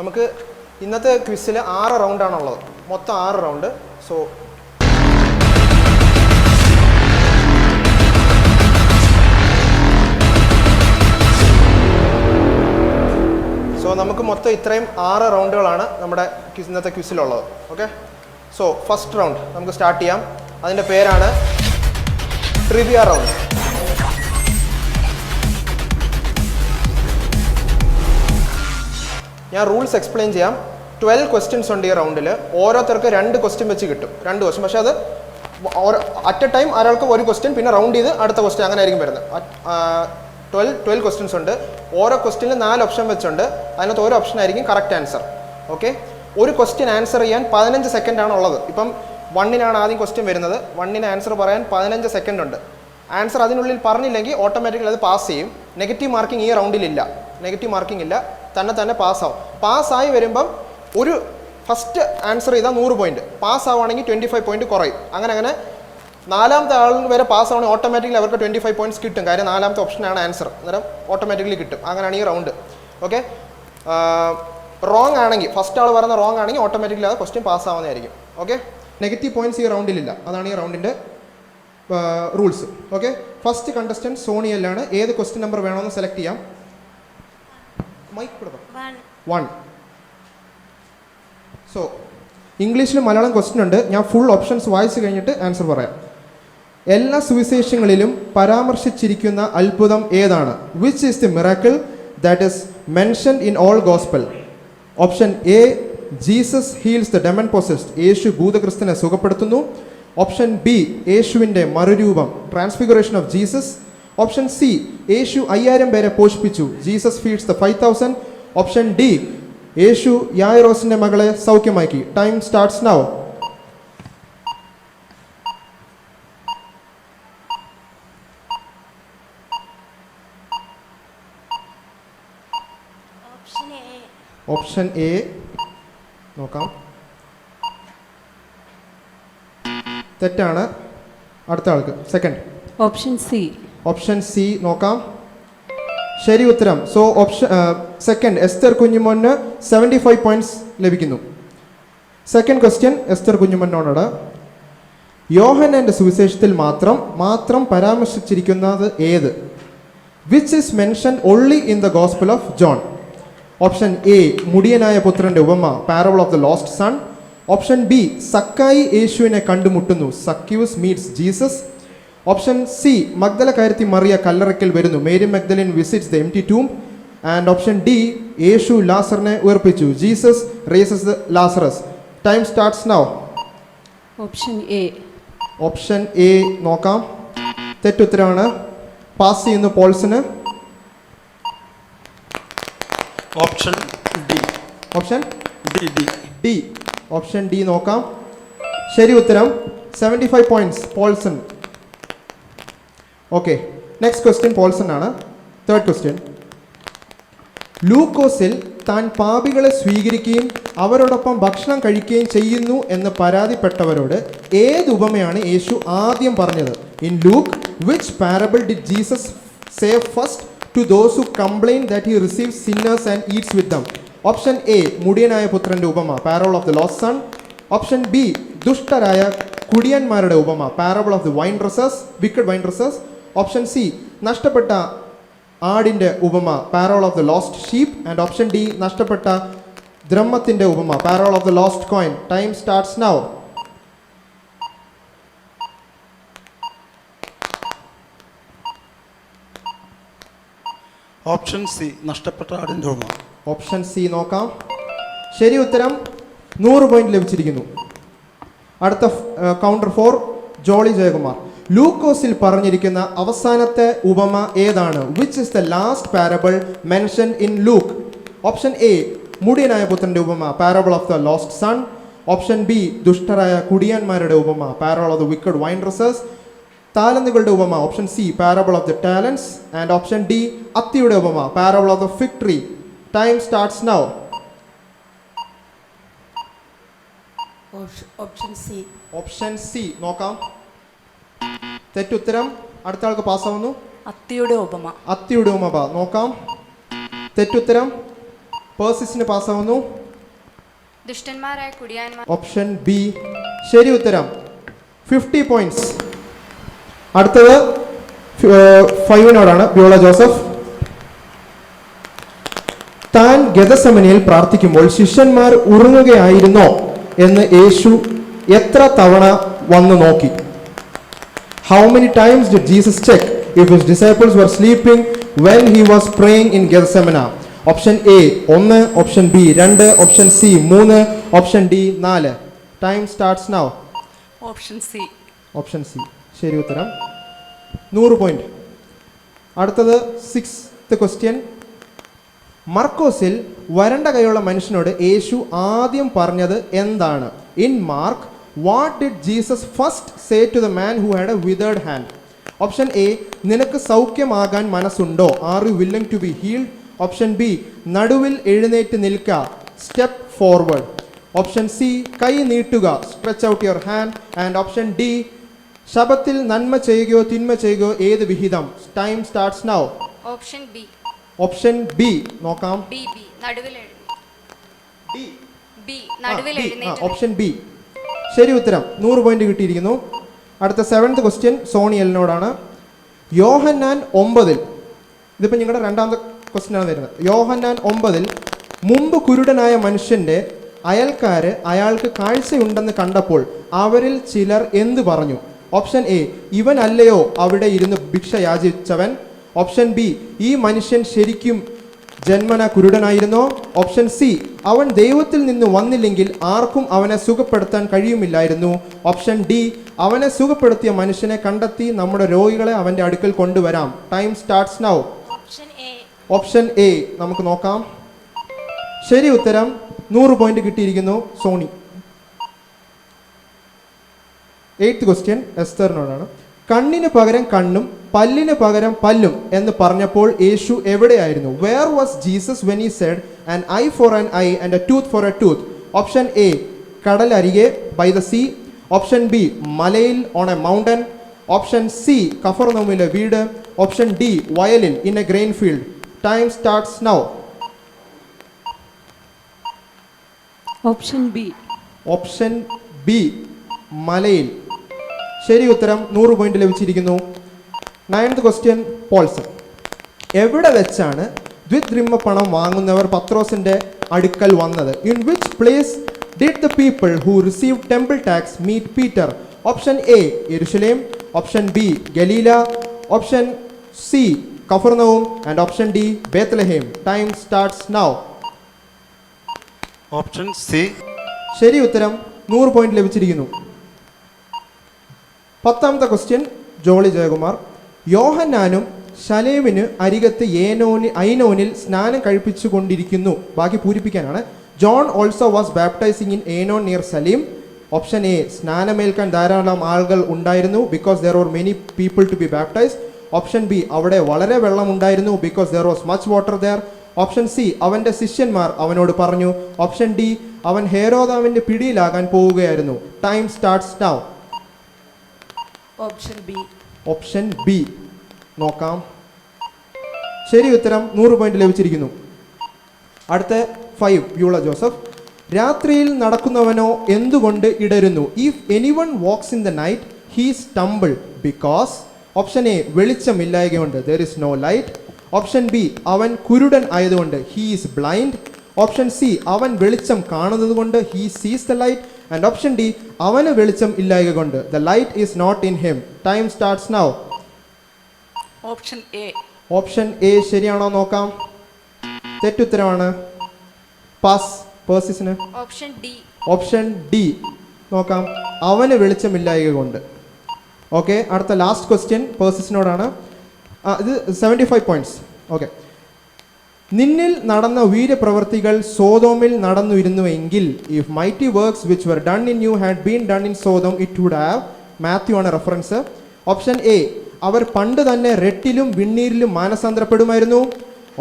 നമുക്ക് ഇന്നത്തെ ക്വിസിൽ 6 റൗണ്ടാണുള്ളത്, മൊത്തം 6 റൗണ്ട്. സോ നമുക്ക് മൊത്തം ഇത്രയും 6 റൗണ്ടുകളാണ് നമ്മുടെ ഇന്നത്തെ ക്വിസിലുള്ളത്. ഓക്കെ, സോ ഫസ്റ്റ് റൗണ്ട് നമുക്ക് സ്റ്റാർട്ട് ചെയ്യാം. അതിൻ്റെ പേരാണ് ട്രിവിയ റൗണ്ട്. ഞാൻ റൂൾസ് എക്സ്പ്ലെയിൻ ചെയ്യാം. 12 ക്വസ്റ്റ്യൻസ് ഉണ്ട് ഈ റൗണ്ടിൽ. ഓരോരുത്തർക്ക് 2 ക്വസ്റ്റ്യൻ വെച്ച് കിട്ടും, 2 ക്വസ്റ്റ്യൻ. പക്ഷേ അത് അറ്റ് എ ടൈം ഒരാൾക്ക് ഒരു ക്വസ്റ്റ്യൻ, പിന്നെ റൗണ്ട് ചെയ്ത് അടുത്ത ക്വസ്റ്റ്യൻ, അങ്ങനെ ആയിരിക്കും വരുന്നത്. 12 ക്വസ്റ്റ്യൻസ് ഉണ്ട്. ഓരോ ക്വസ്റ്റ്യനിൽ 4 ഓപ്ഷൻ വെച്ചുണ്ട്. അതിനകത്ത് ഓരോ ഓപ്ഷൻ ആയിരിക്കും കറക്റ്റ് ആൻസർ. ഓക്കെ, ഒരു ക്വസ്റ്റ്യൻ ആൻസർ ചെയ്യാൻ 15 സെക്കൻഡാണ് ഉള്ളത്. ഇപ്പം 1-നാണ് ആദ്യം ക്വസ്റ്റ്യൻ വരുന്നത്. 1-ന് ആൻസർ പറയാൻ 15 സെക്കൻഡ് ഉണ്ട്. ആൻസർ അതിനുള്ളിൽ പറഞ്ഞില്ലെങ്കിൽ ഓട്ടോമാറ്റിക്കലി അത് പാസ് ചെയ്യും. നെഗറ്റീവ് മാർക്കിംഗ് ഈ റൗണ്ടിലില്ല, നെഗറ്റീവ് മാർക്കിംഗ് ഇല്ല, തന്നെ പാസ്സാവും. പാസ്സായി വരുമ്പം ഒരു ഫസ്റ്റ് ആൻസർ ചെയ്താൽ 100 പോയിന്റ്, പാസ്സാവുകയാണെങ്കിൽ 25 പോയിന്റ് കുറയും. അങ്ങനെ 4ാമത്തെ ആളിന് വരെ പാസ്സാവണമെങ്കിൽ ഓട്ടോമാറ്റിക്കലി അവർക്ക് 25 പോയിന്റ്സ് കിട്ടും. കാര്യം 4ാമത്തെ ഓപ്ഷനാണ് ആൻസർ, അന്നേരം ഓട്ടോമാറ്റിക്കലി കിട്ടും. അങ്ങനെയാണ് ഈ റൗണ്ട്. ഓക്കെ, റോങ് ആണെങ്കിൽ, ഫസ്റ്റ് ആൾ പറയുന്ന റോങ് ആണെങ്കിൽ ഓട്ടോമാറ്റിക്കലി അത് ക്വസ്റ്റ്യൻ പാസ്സാവുന്നതായിരിക്കും. ഓക്കെ, നെഗറ്റീവ് പോയിന്റ്സ് ഈ റൗണ്ടിലില്ല, അതാണ് ഈ റൗണ്ടിൻ്റെ റൂൾസ്. ഓക്കെ, ഫസ്റ്റ് കണ്ടസ്റ്റൻറ്റ് സോണിയല്ലാണ്. ഏത് ക്വസ്റ്റ്യൻ നമ്പർ വേണമെന്ന് സെലക്ട് ചെയ്യാം. മൈക്ക് കൊടുക്കാം. 1. സോ ഇംഗ്ലീഷിലും മലയാളം ക്വസ്റ്റ്യൻ ഉണ്ട്. ഞാൻ ഫുൾ ഓപ്ഷൻസ് വായിച്ചു കഴിഞ്ഞിട്ട് ആൻസർ പറയാം. എല്ലാ സുവിശേഷങ്ങളിലും പരാമർശിച്ചിരിക്കുന്ന അത്ഭുതം ഏതാണ്? Which is the miracle that is mentioned in all gospel? Option A, Jesus heals the demon possessed. യേശു ഭൂതഗ്രസ്തനെ സുഖപ്പെടുത്തുന്നു. ഓപ്ഷൻ ബി, യേശുവിൻ്റെ മറുരൂപം, transfiguration of Jesus. Option C, യേശു 5000 പേരെ പോഷിപ്പിച്ചു. Jesus feeds the 5000. Option D, യേശു യായിറോസിന്റെ മകളെ സൗഖ്യമാക്കി. Time starts now. Option A നോക്കാം, തെറ്റാണ്. അടുത്ത ആൾക്ക് second. Option C. Option C നോക്കാം, ശരി ഉത്തരം. സോ ഓപ്ഷൻ സെക്കൻഡ്, എസ്തർ കുഞ്ഞുമോന് 75 പോയിന്റ്സ് ലഭിക്കുന്നു. സെക്കൻഡ് ക്വസ്റ്റ്യൻ എസ്തർ കുഞ്ഞുമോനോട്. യോഹന്നാന്റെ സുവിശേഷത്തിൽ മാത്രം പരാമർശിച്ചിരിക്കുന്നത് ഏത്? Which is mentioned only in the gospel of John? Option A, മുടിയനായ പുത്രന്റെ ഉപമ, parable of the lost son. Option B, സക്കായി യേശുവിനെ കണ്ടുമുട്ടുന്നു, Zacchaeus meets Jesus. Option C, മഗ്ദലക്കാരത്തി മറിയ കല്ലറയ്ക്കൽ വരുന്നു, Mary Magdalene visits the empty tomb. And option D, യേശു ലാസറിനെ ഉയർപ്പിച്ചു, Jesus raises the Lazarus. Time starts now. Option A. Option A നോക്കാം, തെറ്റുത്തരമാണ്. പാസ് ചെയ്യുന്നു പോൾസിന്. Option D. Option D. Option D നോക്കാം, ശരി ഉത്തരം. 75 points Paulson. Okay, next question Paulson ആണ്. Third question. ലൂക്കോസിൽ താൻ പാപികളെ സ്വീകരിക്കുകയും അവരോടൊപ്പം ഭക്ഷണം കഴിക്കുകയും ചെയ്യുന്നു എന്ന് പരാതിപ്പെട്ടവരോട് ഏത് ഉപമയാണ് യേശു ആദ്യം പറഞ്ഞത്? In Luke, which parable did Jesus say first to those who complain that he receives sinners and eats with them? Option A, മുടിയനായ പുത്രന്റെ ഉപമ, parable of the lost son. Option B, ദുഷ്ടരായ കുടിയന്മാരുടെ ഉപമ, parable of the wine dressers, wicked wine dressers. Option C, നഷ്ടപ്പെട്ട ആടിന്റെ ഉപമ, parable of the lost sheep. And option D, നഷ്ടപ്പെട്ട ദ്രഹ്മത്തിന്റെ ഉപമ, parable of the lost coin. Time starts now. Option C, നഷ്ടപ്പെട്ട ആടിൻ്റെ ഉപമ. ഓപ്ഷൻ സി നോക്കാം, ശരി ഉത്തരം. 100 പോയിന്റ് ലഭിച്ചിരിക്കുന്നു. അടുത്ത കൗണ്ടർ 4, ജോളി ജയകുമാർ. ലൂക്കോസിൽ പറഞ്ഞിരിക്കുന്ന അവസാനത്തെ ഉപമ ഏതാണ്? Which is the last parable mention in Luke? Option A, മുടിയനായ പുത്രന്റെ ഉപമ, parable of the lost son. Option B, ദുഷ്ടരായ കുടിയന്മാരുടെ ഉപമ, parable of the wicked wine dressers. താലന്തുകളുടെ ഉപമ, option C, parable of the talents. And option D, അത്തിയുടെ ഉപമ, parable of the fig tree. Time starts now. Option C. Option C നോക്കാം, തെറ്റുത്തരം. അടുത്ത ആൾക്ക് പാസ്സാവുന്നു. അത്തിയുടെ ഉപമ. അത്തിയുടെ ഉപമ നോക്കാം, തെറ്റുത്തരം. പേഴ്സിസിന് പാസ്സാവുന്നു. ദുഷ്ടന്മാരായ കുടിയാന്മാർ. ഓപ്ഷൻ ബി ശരി ഉത്തരം. 50 പോയിന്റ്സ്. അടുത്തത് 5നോടാണ്. ബ്യൂള ജോസഫ്. താൻ ഗെഥസമനിയിൽ പ്രാർത്ഥിക്കുമ്പോൾ ശിഷ്യന്മാർ ഉറങ്ങുകയായിരുന്നോ എന്ന് യേശു എത്ര തവണ വന്നു നോക്കി? How many times did Jesus check if his disciples were sleeping when he was praying in Gethsemane? Option A 1, option B 2, option C 3, option D 4. Time starts now. Option C. Option C ശരി ഉത്തരം. 100 point. അടുത്തത് 6th question. മർക്കോസിൽ വരണ്ട കൈയുള്ള മനുഷ്യനോട് യേശു ആദ്യം പറഞ്ഞത് എന്താണ്? In Mark, what did Jesus first say to the man who had a withered hand? Option A, നിനക്ക് സൗഖ്യമാകാൻ മനസ്സുണ്ടോ? Are you willing to be healed? Option B, നടുവിൽ എഴുന്നേറ്റ് നിൽക്ക, സ്റ്റെപ്പ് ഫോർവേഡ്. ഓപ്ഷൻ സി, കൈ നീട്ടുക, stretch out your hand. And option D, ശബത്തിൽ നന്മ ചെയ്യുകയോ തിന്മ ചെയ്യുകയോ ഏത് വിഹിതം? Time starts now. Option B. Option B നോക്കാം. ബി ബി നടുവിൽ എഴുന്നേറ്റ്. ഓപ്ഷൻ ബി ശരി ഉത്തരം. 100 പോയിന്റ് കിട്ടിയിരിക്കുന്നു. അടുത്ത 7th ക്വസ്റ്റ്യൻ സോണി എലിനോടാണ്. യോഹന്നാൻ 9, ഇതിപ്പോൾ നിങ്ങളുടെ രണ്ടാമത്തെ ക്വസ്റ്റ്യൻ ആണ് വരുന്നത്. യോഹന്നാൻ 9 മുമ്പ് കുരുടനായ മനുഷ്യന്റെ അയൽക്കാര് അയാൾക്ക് കാഴ്ചയുണ്ടെന്ന് കണ്ടപ്പോൾ അവരിൽ ചിലർ എന്ത് പറഞ്ഞു? ഓപ്ഷൻ എ, ഇവൻ അല്ലയോ അവിടെ ഇരുന്ന് ഭിക്ഷ യാചിച്ചവൻ? ഓപ്ഷൻ ബി, ഈ മനുഷ്യൻ ശരിക്കും ജന്മന കുരുടനായിരുന്നോ? ഓപ്ഷൻ സി, അവൻ ദൈവത്തിൽ നിന്ന് വന്നില്ലെങ്കിൽ ആർക്കും അവനെ സുഖപ്പെടുത്താൻ കഴിയുമില്ലായിരുന്നു? ഓപ്ഷൻ ഡി, അവനെ സുഖപ്പെടുത്തിയ മനുഷ്യനെ കണ്ടെത്തി നമ്മുടെ രോഗികളെ അവൻ്റെ അടുക്കൽ കൊണ്ടുവരാം. Time starts now. Option A നമുക്ക് നോക്കാം. ശരി ഉത്തരം. 100 പോയിന്റ് കിട്ടിയിരിക്കുന്നു സോണി. 8th question എസ്തറിനോടാണ്. കണ്ണിന് പകരം കണ്ണും പല്ലിന് പകരം പല്ലും എന്ന് പറഞ്ഞപ്പോൾ യേശു എവിടെയായിരുന്നു? Where was Jesus when he said an eye for an eye and a tooth for a tooth? Option A, കടലരികെ by the sea. Option B, മലയിൽ on a mountain. Option C, കഫർനൗമിലെ വീട്. ഓപ്ഷൻ ഡി, വയലിൽ in a grain field. Time starts now. Option B. Option B മലയിൽ. ശരി ഉത്തരം. 100 point ലഭിച്ചിരിക്കുന്നു. 9th question Paulson. എവിടെ വെച്ചാണ് ദ്വിദ്രിമ്മ പണം വാങ്ങുന്നവർ പത്രോസിന്റെ അടുക്കൽ വന്നത്? In which place did the people who receive temple tax meet Peter? Option A, യെരുശലേം. ഓപ്ഷൻ ബി, ഗലീല. ഓപ്ഷൻ സി, കഫർനൗം. And option D, Bethlehem. Time starts now. Option C. ശരി ഉത്തരം. 100 പോയിന്റ് ലഭിച്ചിരിക്കുന്നു. 10th question Jolly Jayakumar. യോഹന്നാനും ശലേമിന് അരികത്ത് ഐനോനിൽ സ്നാനം കഴിപ്പിച്ചു കൊണ്ടിരിക്കുന്നു. ബാക്കി പൂരിപ്പിക്കാനാണ്. John also was baptising in Aenon near Salim. Option A, സ്നാനമേൽക്കാൻ ധാരാളം ആളുകൾ ഉണ്ടായിരുന്നു, because there were many people to be baptised. Option B, അവിടെ വളരെ വെള്ളം ഉണ്ടായിരുന്നു, because there was much water there. Option C, അവൻ്റെ ശിഷ്യന്മാർ അവനോട് പറഞ്ഞു. ഓപ്ഷൻ ഡി, അവൻ ഹേരോദാവിൻ്റെ പിടിയിലാകാൻ പോവുകയായിരുന്നു. Time starts now. Option B. Option B നോക്കാം. ശരി ഉത്തരം. 100 പോയിന്റ് ലഭിച്ചിരിക്കുന്നു. അടുത്ത 5 ബ്യൂള ജോസഫ്. രാത്രിയിൽ നടക്കുന്നവനോ എന്തുകൊണ്ട് ഇടരുന്നു? If anyone walks in the night he stumble because. Option A, വെളിച്ചമില്ലായകയുണ്ട്, there is no light. Option B, അവൻ കുരുടൻ ആയതുകൊണ്ട്, he is blind. Option C, അവൻ വെളിച്ചം കാണുന്നത് കൊണ്ട്, he sees the light. And option D, അവന് വെളിച്ചം ഇല്ലായക കൊണ്ട്, the light is not in him. Time starts now. Option A. Option A ശരിയാണോ നോക്കാം. തെറ്റുത്തരമാണ്. പാസ് പേഴ്സിന്. Option D. ഓപ്ഷൻ ഡി നോക്കാം. അവന് വെളിച്ചമില്ലായക കൊണ്ട്. ഓക്കെ, അടുത്ത ലാസ്റ്റ് ക്വസ്റ്റ്യൻ പേഴ്സിനോടാണ്. ഇത് 75 പോയിന്റ്സ്. ഓക്കെ. നിന്നിൽ നടന്ന വീര്യപ്രവർത്തികൾ സോതോമിൽ നടന്നിരുന്നുവെങ്കിൽ, if mighty works which were done in you had been done in Sodom it would have. Matthew ആണ് റെഫറൻസ്. ഓപ്ഷൻ എ, അവർ പണ്ട് തന്നെ റെട്ടിലും വെണ്ണീരിലും മാനസാന്തരപ്പെടുമായിരുന്നു.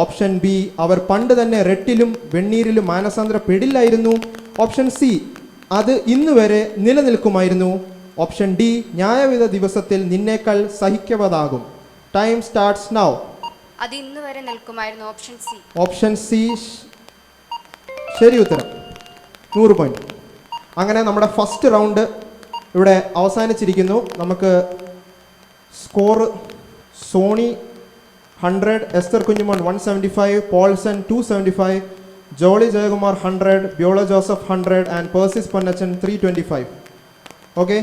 ഓപ്ഷൻ ബി, അവർ പണ്ട് തന്നെ റെട്ടിലും വെണ്ണീരിലും മാനസാന്തരപ്പെടില്ലായിരുന്നു. ഓപ്ഷൻ സി, അത് ഇന്ന് വരെ നിലനിൽക്കുമായിരുന്നു. ഓപ്ഷൻ ഡി, ന്യായവിധ ദിവസത്തിൽ നിന്നേക്കാൾ സഹിക്കവതാകും. Time starts now. അത് ഇന്ന് വരെ നിൽക്കുമായിരുന്നു. Option C. ഓപ്ഷൻ സി ശരി ഉത്തരം. 100 പോയിന്റ്. അങ്ങനെ നമ്മുടെ ഫസ്റ്റ് റൗണ്ട് ഇവിടെ അവസാനിച്ചിരിക്കുന്നു. നമുക്ക് score Soni 100, Esther Kunjumon 175, Paulson 275, Jolly Jayakumar 100, Byola Joseph 100 and Persis Ponnachan 325. Okay.